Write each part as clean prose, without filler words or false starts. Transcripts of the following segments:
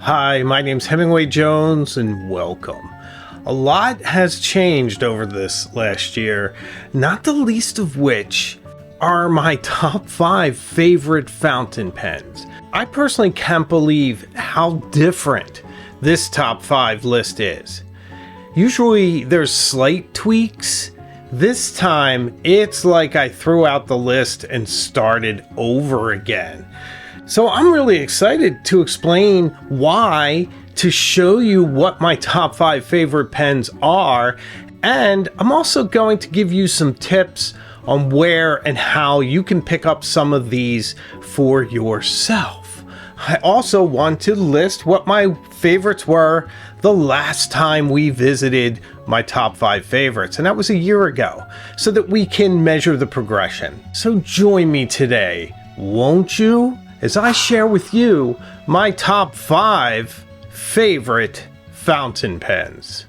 Hi, my name's Hemingway Jones and welcome. A lot has changed over this last year, not the least of which are my top 5 favorite fountain pens. I personally can't believe how different this top 5 list is. Usually there's slight tweaks. This time it's like I threw out the list and started over again. So I'm really excited to explain why, to show you what my top 5 favorite pens are, and I'm also going to give you some tips on where and how you can pick up some of these for yourself. I also want to list what my favorites were the last time we visited my top 5 favorites, and that was a year ago, so that we can measure the progression. So join me today, won't you, as I share with you my top 5 favorite fountain pens.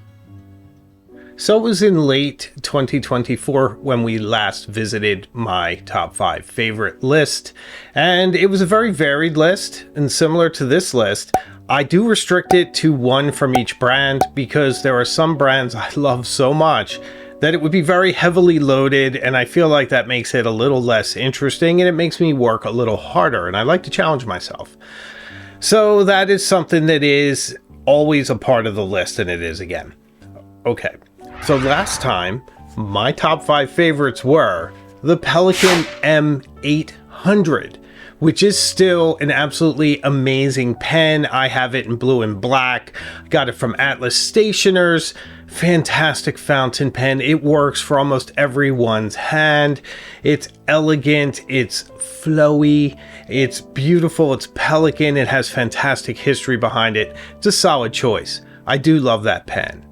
So it was in late 2024 when we last visited my top 5 favorite list, and it was a very varied list, and similar to this list, I do restrict it to one from each brand because there are some brands I love so much that it would be very heavily loaded, and I feel like that makes it a little less interesting and it makes me work a little harder, and I like to challenge myself. So that is something that is always a part of the list, and it is again. Okay, so last time my top 5 favorites were the Pelican M800, which is still an absolutely amazing pen. I have it in blue and black. Got it from Atlas Stationers. Fantastic fountain pen. It works for almost everyone's hand. It's elegant, it's flowy, it's beautiful, it's Pelican, it has fantastic history behind it. It's a solid choice. I do love that pen.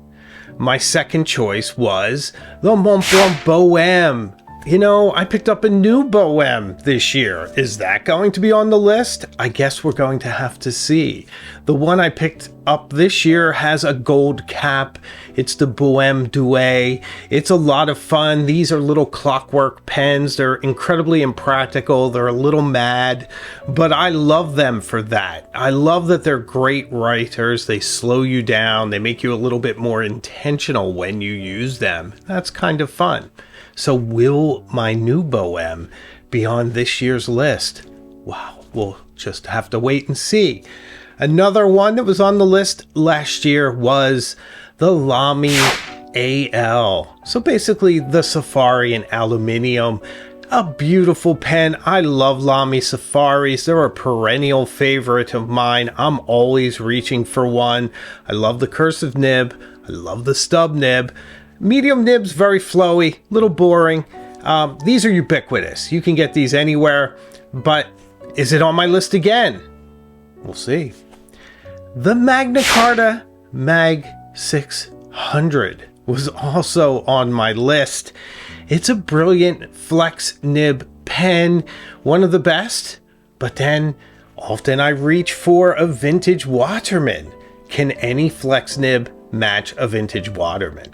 My second choice was the Montblanc Bohème. You know, I picked up a new Bohème this year. Is that going to be on the list? I guess we're going to have to see. The one I picked up this year has a gold cap. It's the Bohème Douai. It's a lot of fun. These are little clockwork pens. They're incredibly impractical. They're a little mad, but I love them for that. I love that they're great writers. They slow you down. They make you a little bit more intentional when you use them. That's kind of fun. So will my new Bohème be on this year's list? Wow, we'll just have to wait and see. Another one that was on the list last year was the Lamy AL. So basically the Safari in aluminium. A beautiful pen. I love Lamy Safaris. They're a perennial favorite of mine. I'm always reaching for one. I love the cursive nib. I love the stub nib. Medium nibs, very flowy, little boring. These are ubiquitous. You can get these anywhere, but is it on my list again? We'll see. The Magna Carta Mag 600 was also on my list. It's a brilliant flex nib pen, one of the best, but then often I reach for a vintage Waterman. Can any flex nib match a vintage Waterman?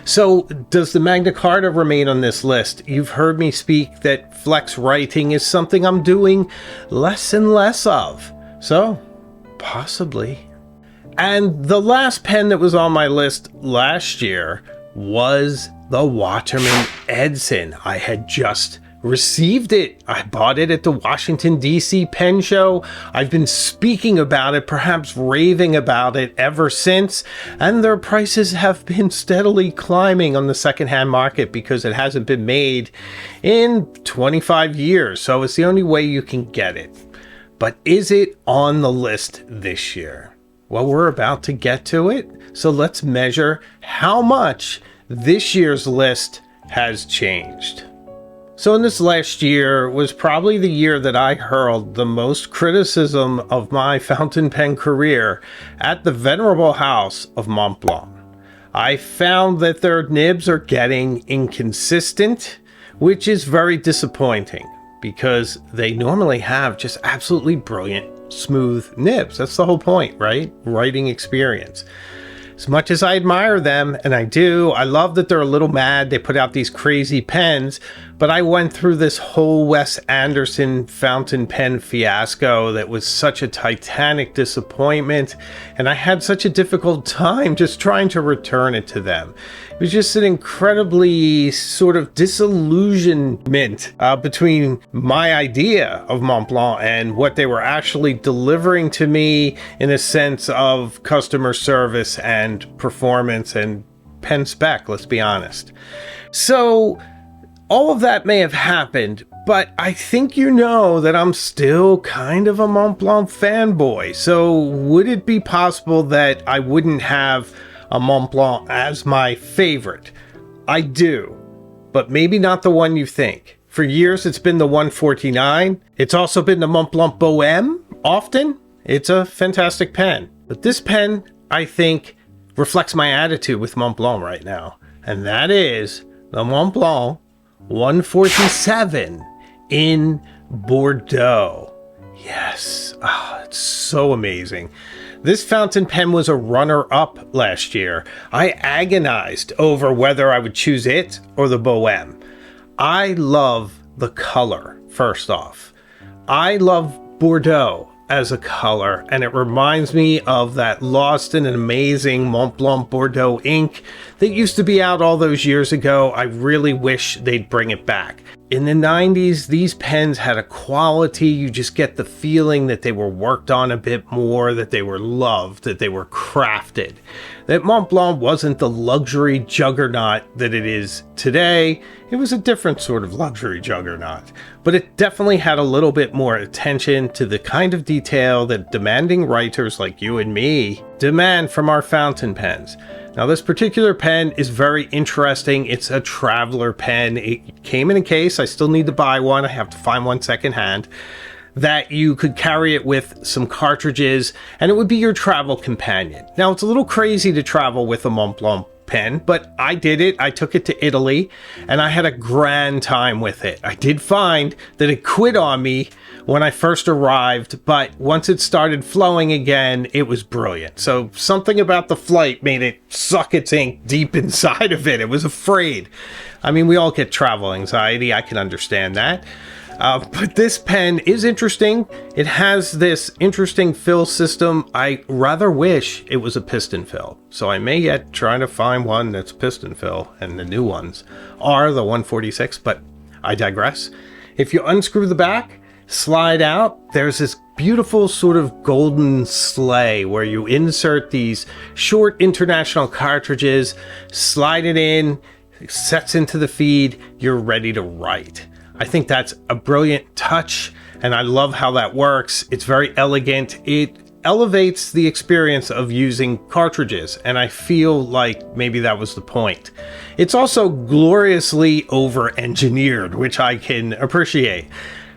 So does the Magna Carta remain on this list? You've heard me speak that flex writing is something I'm doing less and less of. So possibly. And the last pen that was on my list last year was the Waterman Edson. I had just received it. I bought it at the Washington, D.C. pen show. I've been speaking about it, perhaps raving about it ever since, and their prices have been steadily climbing on the secondhand market because it hasn't been made in 25 years, so it's the only way you can get it. But is it on the list this year? Well, we're about to get to it, so let's measure how much this year's list has changed. So in this last year was probably the year that I hurled the most criticism of my fountain pen career at the venerable house of Montblanc. I found that their nibs are getting inconsistent, which is very disappointing because they normally have just absolutely brilliant, smooth nibs. That's the whole point, right? Writing experience. As much as I admire them, and I do, I love that they're a little mad. They put out these crazy pens, but I went through this whole Wes Anderson fountain pen fiasco that was such a titanic disappointment, and I had such a difficult time just trying to return it to them. It was just an incredibly sort of disillusionment between my idea of Montblanc and what they were actually delivering to me in a sense of customer service and performance and pen spec, let's be honest. So all of that may have happened, but I think you know that I'm still kind of a Montblanc fanboy. So would it be possible that I wouldn't have a Montblanc as my favorite? I do, but maybe not the one you think. For years, it's been the 149. It's also been the Montblanc Bohème often. It's a fantastic pen. But this pen, I think, reflects my attitude with Montblanc right now. And that is the Montblanc 147 in Bordeaux. Yes, it's so amazing. This fountain pen was a runner-up last year. I agonized over whether I would choose it or the Bohème. I love the color, first off. I love Bordeaux as a color, and it reminds me of that lost and amazing Montblanc Bordeaux ink that used to be out all those years ago. I really wish they'd bring it back. In the 90s, these pens had a quality. You just get the feeling that they were worked on a bit more, that they were loved, that they were crafted. That Montblanc wasn't the luxury juggernaut that it is today. It was a different sort of luxury juggernaut, but it definitely had a little bit more attention to the kind of detail that demanding writers like you and me demand from our fountain pens. Now, this particular pen is very interesting. It's a traveler pen. It came in a case. I still need to buy one. I have to find one secondhand. That you could carry it with some cartridges, and it would be your travel companion. Now, it's a little crazy to travel with a Montblanc pen, but I did it. I took it to Italy, and I had a grand time with it. I did find that it quit on me when I first arrived, but once it started flowing again, it was brilliant. So something about the flight made it suck its ink deep inside of it. It was afraid. I mean, we all get travel anxiety. I can understand that. But this pen is interesting. It has this interesting fill system. I rather wish it was a piston fill. So I may yet try to find one that's piston fill, and the new ones are the 146, but I digress. If you unscrew the back, slide out, there's this beautiful sort of golden sleigh where you insert these short international cartridges, slide it in, it sets into the feed, you're ready to write. I think that's a brilliant touch, and I love how that works. It's very elegant. It elevates the experience of using cartridges, and I feel like maybe that was the point. It's also gloriously over-engineered, which I can appreciate.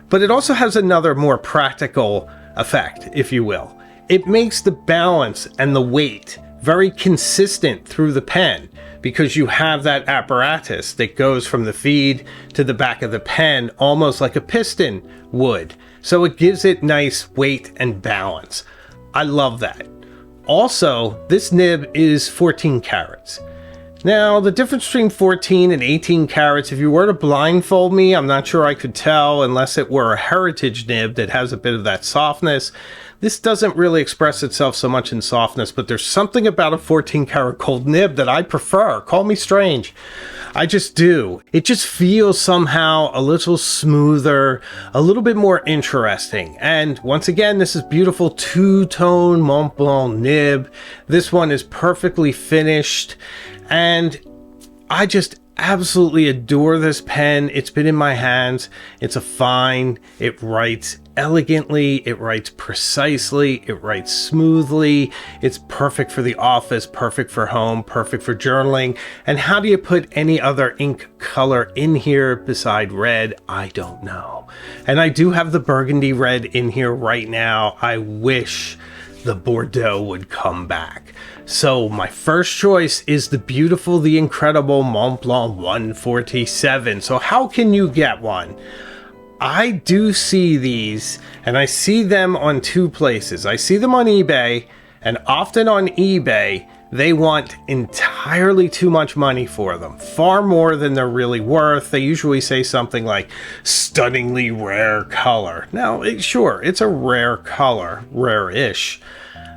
But it also has another more practical effect, if you will. It makes the balance and the weight very consistent through the pen, because you have that apparatus that goes from the feed to the back of the pen almost like a piston would. So it gives it nice weight and balance. I love that. Also, this nib is 14 carats. Now, the difference between 14 and 18 carats, if you were to blindfold me, I'm not sure I could tell unless it were a heritage nib that has a bit of that softness. This doesn't really express itself so much in softness, but there's something about a 14 karat gold nib that I prefer. Call me strange. I just do. It just feels somehow a little smoother, a little bit more interesting. And once again, this is beautiful two-tone Montblanc nib. This one is perfectly finished, and I just absolutely adore this pen. It's been in my hands. It's a find. It writes elegantly. It writes precisely. It writes smoothly. It's perfect for the office, perfect for home, perfect for journaling. And how do you put any other ink color in here beside red? I don't know. And I do have the burgundy red in here right now. I wish the Bordeaux would come back. So my first choice is the beautiful, the incredible Montblanc 147. So how can you get one? I do see these, and I see them on two places. I see them on eBay, and often on eBay, They want entirely too much money for them, far more than they're really worth. They usually say something like stunningly rare color. Now, sure, it's a rare color, rare-ish,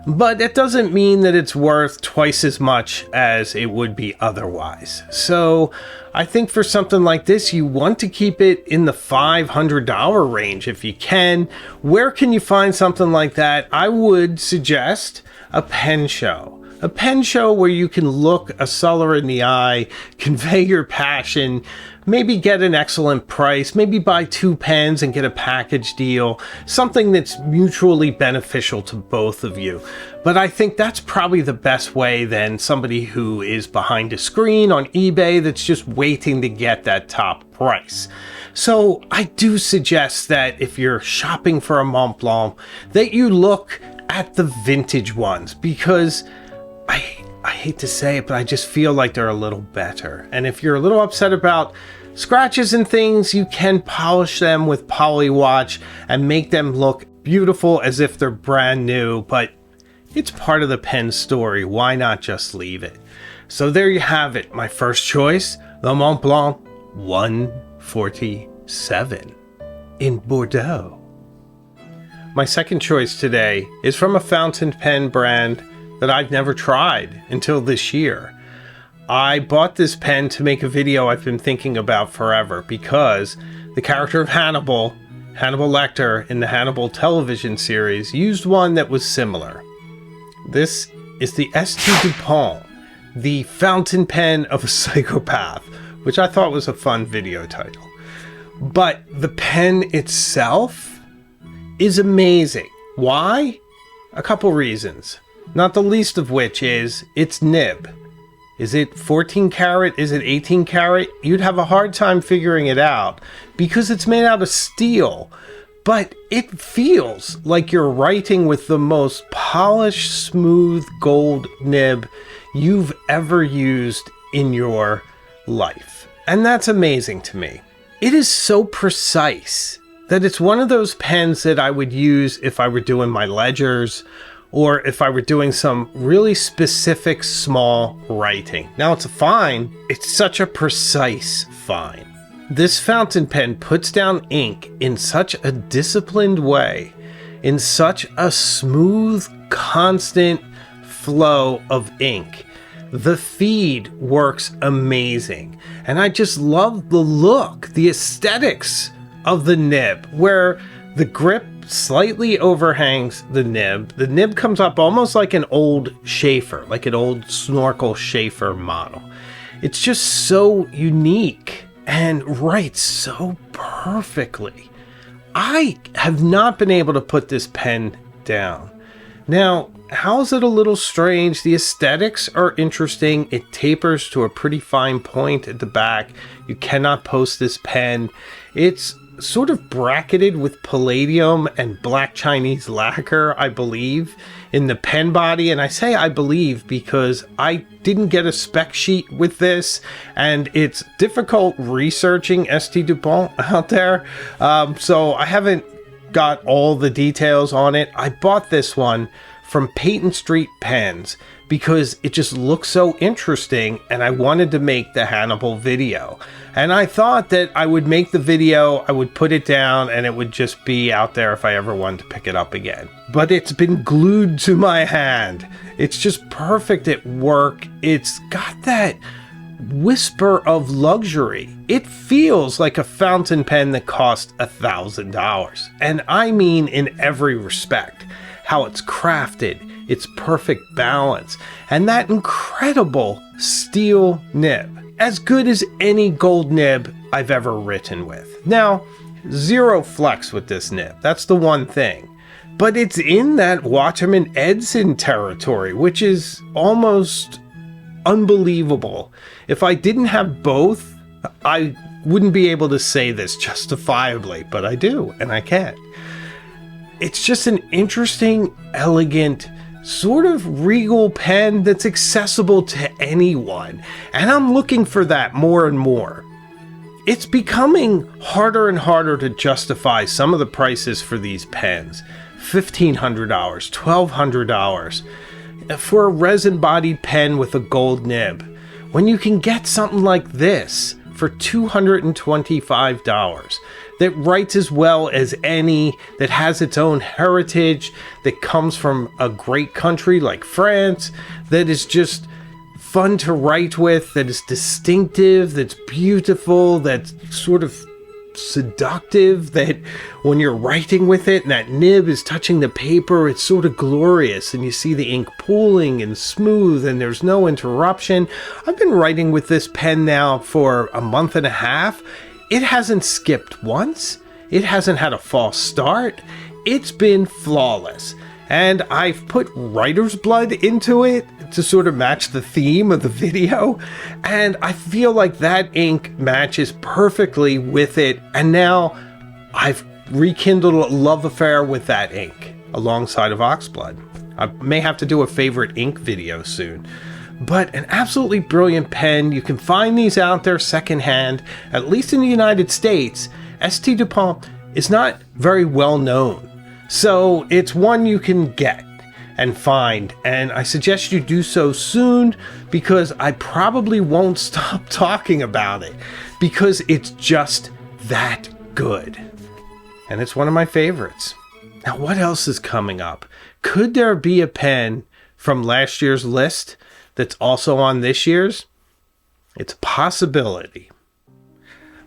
but it doesn't mean that it's worth twice as much as it would be otherwise. So I think for something like this, you want to keep it in the $500 range if you can. Where can you find something like that? I would suggest a pen show. A pen show where you can look a seller in the eye, convey your passion, maybe get an excellent price, maybe buy 2 pens and get a package deal, something that's mutually beneficial to both of you. But I think that's probably the best way than somebody who is behind a screen on eBay that's just waiting to get that top price. So I do suggest that if you're shopping for a Montblanc, that you look at the vintage ones, because I hate to say it, but I just feel like they're a little better. And if you're a little upset about scratches and things, you can polish them with Polywatch and make them look beautiful as if they're brand new, but it's part of the pen story. Why not just leave it? So there you have it. My first choice, the Montblanc 147 in Bordeaux. My second choice today is from a fountain pen brand that I've never tried until this year. I bought this pen to make a video I've been thinking about forever, because the character of Hannibal Lecter in the Hannibal television series used one that was similar. This is the St. Dupont, the fountain pen of a psychopath, which I thought was a fun video title. But the pen itself is amazing. Why? A couple reasons. Not the least of which is its nib. Is it 14 karat? Is it 18 karat? You'd have a hard time figuring it out because it's made out of steel, but it feels like you're writing with the most polished, smooth gold nib you've ever used in your life. And that's amazing to me. It is so precise that it's one of those pens that I would use if I were doing my ledgers, or if I were doing some really specific small writing. Now it's a fine, it's such a precise fine. This fountain pen puts down ink in such a disciplined way, in such a smooth, constant flow of ink. The feed works amazing. And I just love the look, the aesthetics of the nib, where the grip slightly overhangs the nib. The nib comes up almost like an old Sheaffer, like an old snorkel Sheaffer model. It's just so unique and writes so perfectly. I have not been able to put this pen down. Now, how is it a little strange? The aesthetics are interesting. It tapers to a pretty fine point at the back. You cannot post this pen. It's sort of bracketed with palladium and black Chinese lacquer, I believe, in the pen body. And I say I believe because I didn't get a spec sheet with this, and it's difficult researching St. Dupont out there. So I haven't got all the details on it. I bought this one from Peyton Street Pens because it just looks so interesting, and I wanted to make the Hannibal video. And I thought that I would make the video, I would put it down, and it would just be out there if I ever wanted to pick it up again. But it's been glued to my hand. It's just perfect at work. It's got that whisper of luxury. It feels like a fountain pen that cost $1,000. And I mean in every respect. How it's crafted, its perfect balance, and that incredible steel nib. As good as any gold nib I've ever written with. Now, zero flex with this nib. That's the one thing. But it's in that Waterman Edson territory, which is almost unbelievable. If I didn't have both, I wouldn't be able to say this justifiably, but I do, and I can. It's just an interesting, elegant, sort of regal pen that's accessible to anyone. And I'm looking for that more and more. It's becoming harder and harder to justify some of the prices for these pens. $1,500, $1,200. for a resin-bodied pen with a gold nib, when you can get something like this for $225 that writes as well as any, that has its own heritage, that comes from a great country like France, that is just fun to write with, that is distinctive, that's beautiful, that's sort of seductive, that when you're writing with it and that nib is touching the paper, it's sort of glorious, and you see the ink pooling and smooth and there's no interruption. I've been writing with this pen now for a month and a half. It hasn't skipped once. It hasn't had a false start. It's been flawless. And I've put writer's blood into it to sort of match the theme of the video. And I feel like that ink matches perfectly with it. And now I've rekindled a love affair with that ink alongside of Oxblood. I may have to do a favorite ink video soon. But an absolutely brilliant pen. You can find these out there secondhand, at least in the United States. St. Dupont is not very well known. So it's one you can get and find, and I suggest you do so soon, because I probably won't stop talking about it, because it's just that good. And it's one of my favorites. Now, what else is coming up? Could there be a pen from last year's list that's also on this year's? It's a possibility.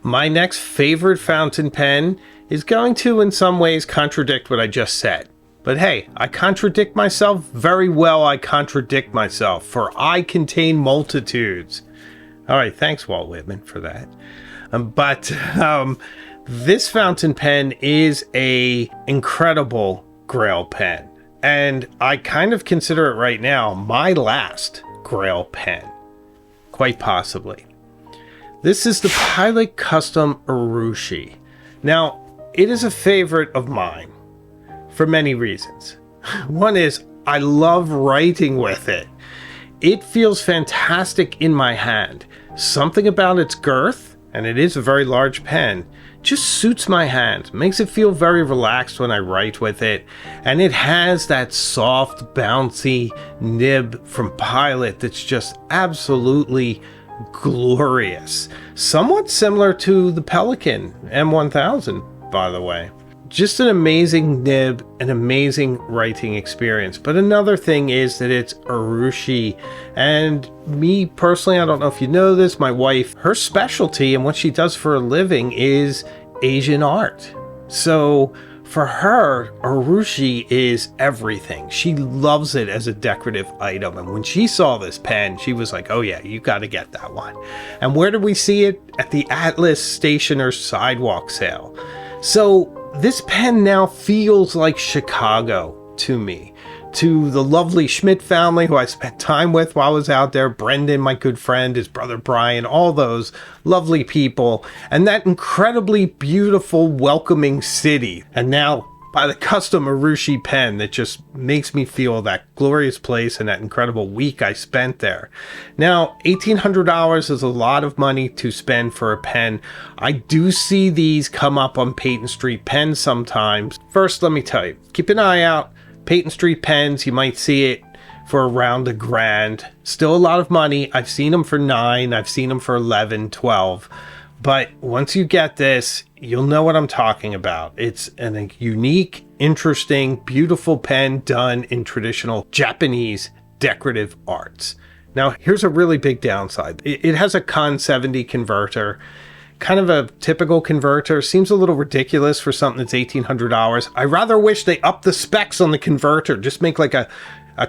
My next favorite fountain pen is going to, in some ways, contradict what I just said. But hey, I contradict myself very well. I contradict myself, for I contain multitudes. All right, thanks, Walt Whitman, for that. But this fountain pen is a incredible Grail pen, and I kind of consider it right now my last Grail pen, quite possibly. This is the Pilot Custom Urushi. Now, it is a favorite of mine for many reasons. One is I love writing with it. It feels fantastic in my hand. Something about its girth, and it is a very large pen, just suits my hand, makes it feel very relaxed when I write with it. And it has that soft, bouncy nib from Pilot that's just absolutely glorious. Somewhat similar to the Pelican M1000, by the way. Just an amazing nib, an amazing writing experience. But another thing is that it's Urushi. And me personally, I don't know if you know this, my wife, her specialty and what she does for a living is Asian art. So for her, Urushi is everything. She loves it as a decorative item. And when she saw this pen, she was like, oh yeah, you got to get that one. And where did we see it? At the Atlas Stationer's sidewalk sale. So this pen now feels like Chicago to me, to the lovely Schmidt family who I spent time with while I was out there, Brendan, my good friend, his brother Brian, all those lovely people, and that incredibly beautiful, welcoming city. And now by the custom Urushi pen that just makes me feel that glorious place and that incredible week I spent there. Now, $1,800 is a lot of money to spend for a pen. I do see these come up on Peyton Street pens sometimes. First, let me tell you, keep an eye out. Peyton Street pens, you might see it for around $1,000. Still a lot of money. I've seen them for $9. I've seen them for $11, $12. But once you get this, you'll know what I'm talking about. It's a unique, interesting, beautiful pen done in traditional Japanese decorative arts. Now, here's a really big downside. It has a Con 70 converter, kind of a typical converter. Seems a little ridiculous for something that's $1,800. I rather wish they upped the specs on the converter. Just make like a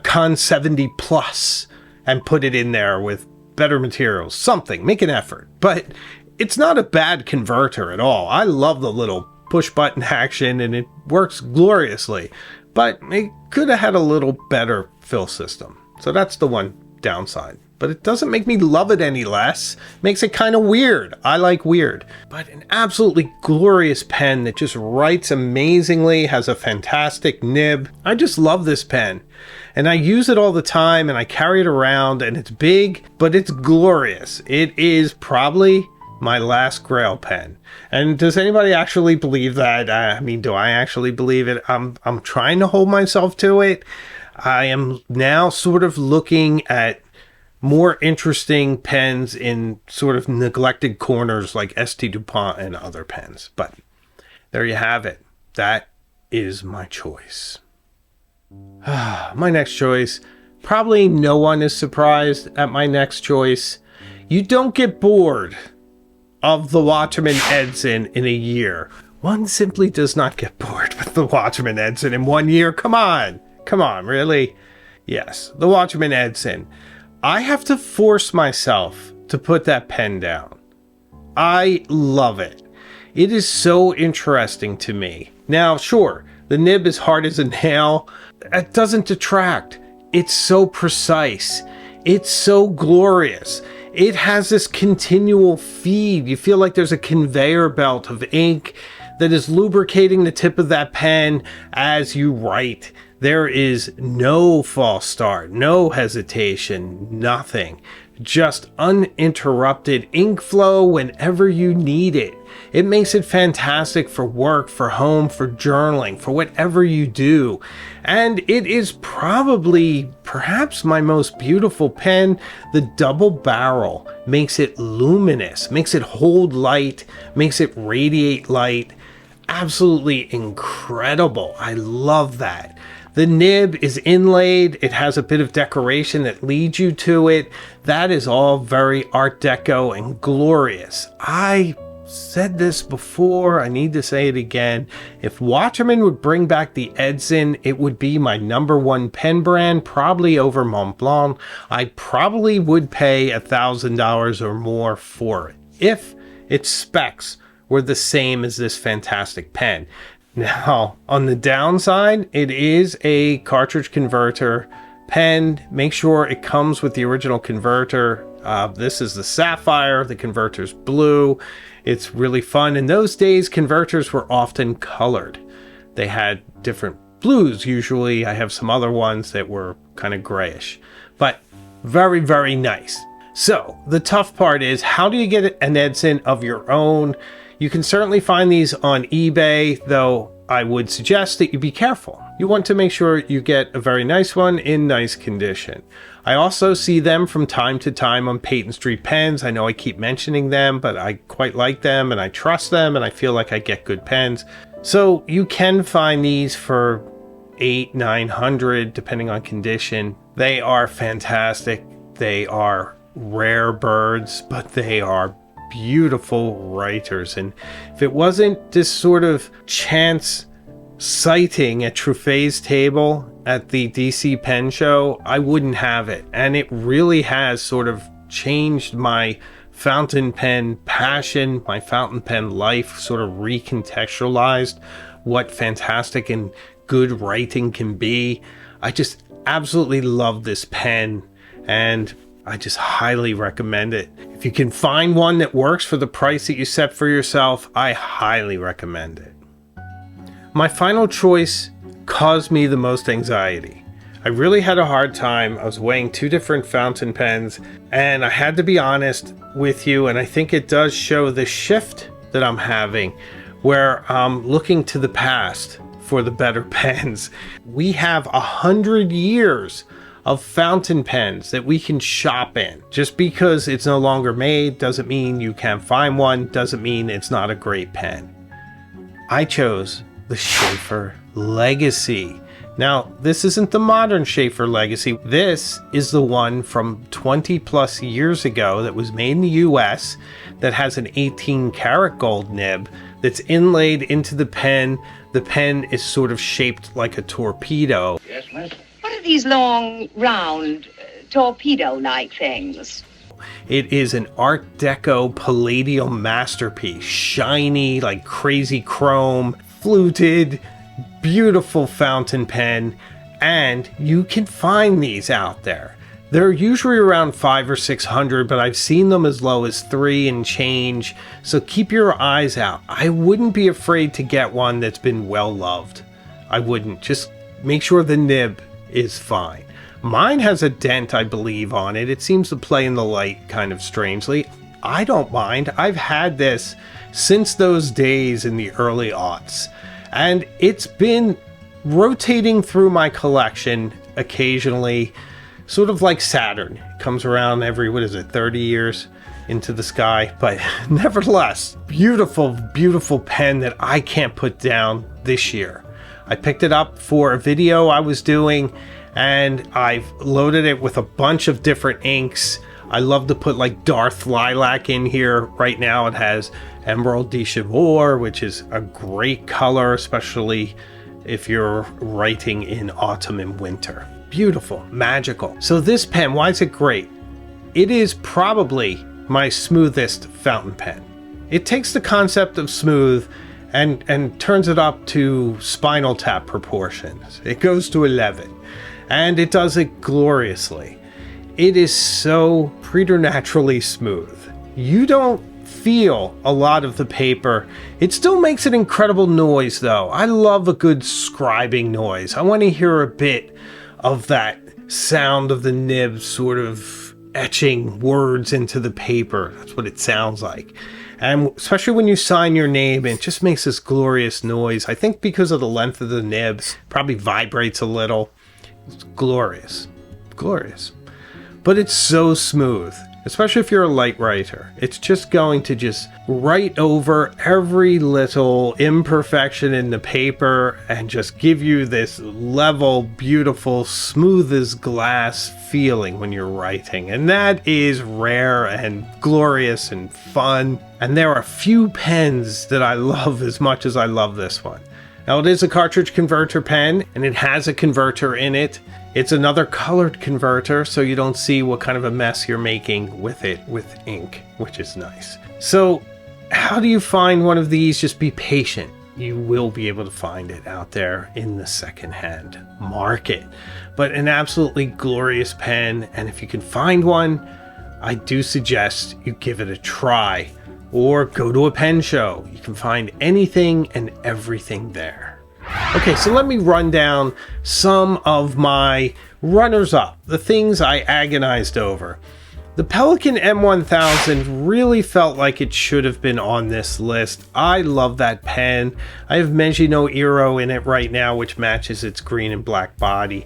Con 70 Plus and put it in there with better materials. Something. Make an effort. But it's not a bad converter at all. I love the little push button action and it works gloriously, but it could have had a little better fill system. So that's the one downside, but it doesn't make me love it any less. Makes it kind of weird. I like weird, but an absolutely glorious pen that just writes amazingly, has a fantastic nib. I just love this pen and I use it all the time and I carry it around and it's big, but it's glorious. It is probably my last Grail pen. And does anybody actually believe that? I mean, do I actually believe it? I'm trying to hold myself to it. I am now sort of looking at more interesting pens in sort of neglected corners like St. Dupont and other pens. But there you have it. That is my choice. My next choice. Probably no one is surprised at my next choice. You don't get bored of the Waterman Edson in a year. One simply does not get bored with the Waterman Edson in 1 year. Come on, really? Yes, the Waterman Edson. I have to force myself to put that pen down. I love it. It is so interesting to me. Now, sure, the nib is hard as a nail. It doesn't detract. It's so precise. It's so glorious. It has this continual feed. You feel like there's a conveyor belt of ink that is lubricating the tip of that pen as you write. There is no false start, no hesitation, nothing. Just uninterrupted ink flow whenever you need it. It makes it fantastic for work, for home, for journaling, for whatever you do. And it is perhaps my most beautiful pen. The double barrel makes it luminous, makes it hold light, makes it radiate light. Absolutely incredible. I love that. The nib is inlaid. It has a bit of decoration that leads you to it. That is all very Art Deco and glorious. I said this before. I need to say it again. If Waterman would bring back the Edson, it would be my #1 pen brand, probably over Montblanc. I probably would pay $1,000 or more for it if its specs were the same as this fantastic pen. Now, on the downside, it is a cartridge converter pen. Make sure it comes with the original converter. This is the sapphire, the converter's blue. It's really fun. In those days, converters were often colored. They had different blues. Usually, I have some other ones that were kind of grayish, but very, very nice. So the tough part is, how do you get an Edson of your own? You can certainly find these on eBay, though I would suggest that you be careful. You want to make sure you get a very nice one in nice condition. I also see them from time to time on Peyton Street Pens. I know I keep mentioning them, but I quite like them and I trust them and I feel like I get good pens. So you can find these for $800-900 depending on condition. They are fantastic. They are rare birds, but they are beautiful writers. And if it wasn't this sort of chance sighting at Truffet's table at the DC Pen Show, I wouldn't have it. And it really has sort of changed my fountain pen passion, my fountain pen life, sort of recontextualized what fantastic and good writing can be. I just absolutely love this pen, and I just highly recommend it. If you can find one that works for the price that you set for yourself, I highly recommend it. My final choice caused me the most anxiety. I really had a hard time. I was weighing two different fountain pens, and I had to be honest with you, and I think it does show the shift that I'm having, where I'm looking to the past for the better pens. We have 100 years of fountain pens that we can shop in. Just because it's no longer made doesn't mean you can't find one, doesn't mean it's not a great pen. I chose the Sheaffer Legacy. Now, this isn't the modern Sheaffer Legacy. This is the one from 20 plus years ago that was made in the US, that has an 18 karat gold nib that's inlaid into the pen. The pen is sort of shaped like a torpedo. Yes, miss? What are these long, round, torpedo-like things? It is an Art Deco Palladium masterpiece. Shiny, like crazy chrome, fluted, beautiful fountain pen. And you can find these out there. They're usually around $500 or $600, but I've seen them as low as $3 and change. So keep your eyes out. I wouldn't be afraid to get one that's been well loved. I wouldn't. Just make sure the nib is fine. Mine has a dent, I believe, on it. It seems to play in the light kind of strangely. I don't mind. I've had this since those days in the early aughts, and it's been rotating through my collection occasionally, sort of like Saturn. It comes around every, 30 years into the sky. But nevertheless, beautiful, beautiful pen that I can't put down this year. I picked it up for a video I was doing, and I've loaded it with a bunch of different inks. I love to put like Darth Lilac in here. Right now it has Emerald de Chivor, which is a great color, especially if you're writing in autumn and winter. Beautiful, magical. So this pen, why is it great? It is probably my smoothest fountain pen. It takes the concept of smooth and turns it up to Spinal Tap proportions. It goes to 11, and it does it gloriously. It is so preternaturally smooth. You don't feel a lot of the paper. It still makes an incredible noise though. I love a good scribing noise. I want to hear a bit of that sound of the nib sort of etching words into the paper. That's what it sounds like. And especially when you sign your name, it just makes this glorious noise. I think because of the length of the nibs, probably vibrates a little. It's glorious. Glorious. But it's so smooth, especially if you're a light writer. It's just going to just write over every little imperfection in the paper and just give you this level, beautiful, smooth as glass feeling when you're writing. And that is rare and glorious and fun. And there are few pens that I love as much as I love this one. Now, it is a cartridge converter pen, and it has a converter in it. It's another colored converter, so you don't see what kind of a mess you're making with it with ink, which is nice. So how do you find one of these? Just be patient. You will be able to find it out there in the secondhand market. But an absolutely glorious pen, and if you can find one, I do suggest you give it a try. Or go to a pen show. You can find anything and everything there. Okay, so let me run down some of my runners-up, the things I agonized over. The Pelikan M1000 really felt like it should have been on this list. I love that pen. I have Meiji no Iro in it right now, which matches its green and black body.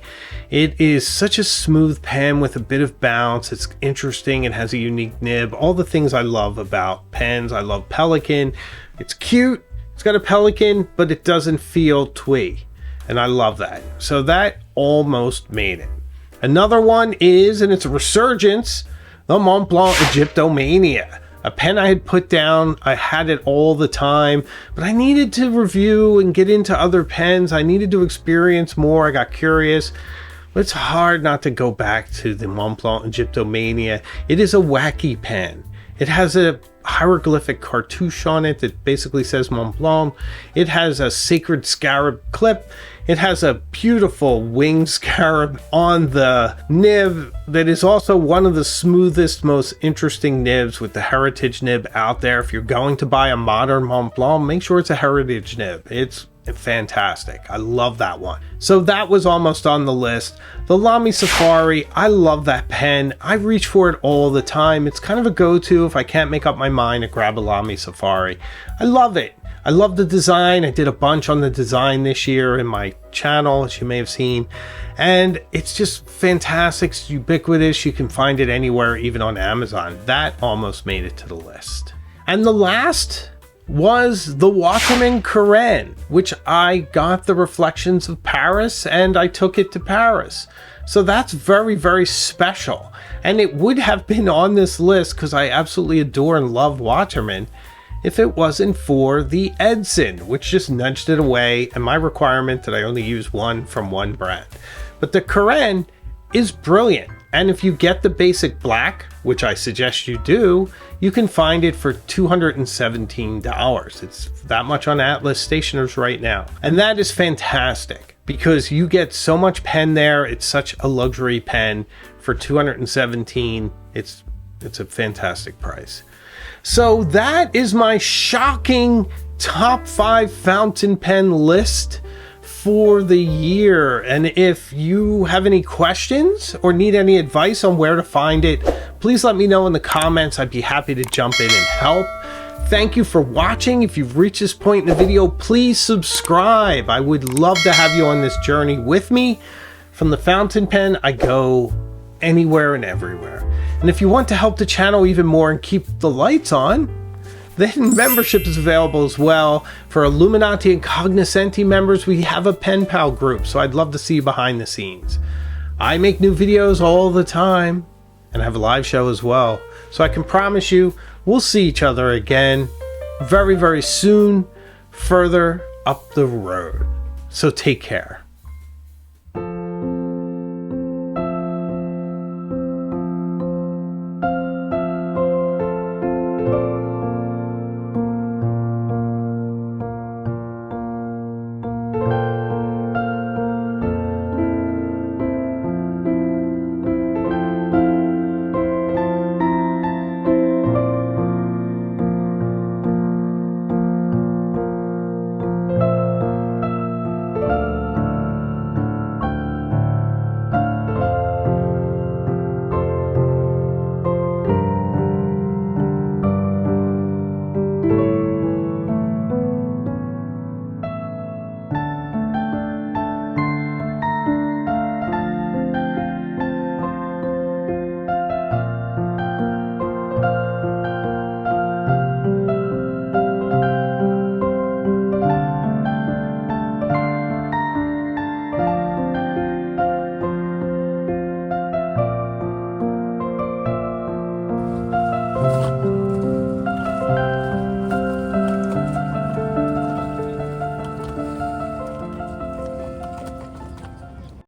It is such a smooth pen with a bit of bounce. It's interesting. It has a unique nib. All the things I love about pens. I love Pelikan. It's cute. It's got a Pelikan, but it doesn't feel twee. And I love that. So that almost made it. Another one is, and it's a resurgence, the Montblanc Egyptomania. A pen I had put down. I had it all the time, but I needed to review and get into other pens. I needed to experience more. I got curious. But it's hard not to go back to the Montblanc Egyptomania. It is a wacky pen. It has a hieroglyphic cartouche on it that basically says Montblanc. It has a sacred scarab clip. It has a beautiful winged scarab on the nib that is also one of the smoothest, most interesting nibs with the heritage nib out there. If you're going to buy a modern Montblanc, make sure it's a heritage nib. It's fantastic. I love that one. So that was almost on the list. The Lamy Safari, I love that pen. I reach for it all the time. It's kind of a go-to if I can't make up my mind to grab a Lamy Safari. I love it. I love the design. I did a bunch on the design this year in my channel, as you may have seen. And it's just fantastic. It's ubiquitous. You can find it anywhere, even on Amazon. That almost made it to the list. And the last was the Waterman Karen, which I got the Reflections of Paris and I took it to Paris. So that's very, very special. And it would have been on this list because I absolutely adore and love Waterman if it wasn't for the Edson, which just nudged it away, and my requirement that I only use one from one brand. But the Karen is brilliant. And if you get the basic black, which I suggest you do, you can find it for $217. It's that much on Atlas Stationers right now. And that is fantastic because you get so much pen there. It's such a luxury pen for $217. It's a fantastic price. So that is my shocking top 5 fountain pen list for the year. And if you have any questions or need any advice on where to find it, please let me know in the comments. I'd be happy to jump in and help. Thank you for watching. If you've reached this point in the video, please subscribe. I would love to have you on this journey with me. From the fountain pen, I go anywhere and everywhere. And if you want to help the channel even more and keep the lights on, then membership is available as well. For Illuminati and Cognoscenti members, we have a pen pal group, so I'd love to see you behind the scenes. I make new videos all the time and have a live show as well. So I can promise you, we'll see each other again very, very soon, further up the road. So take care.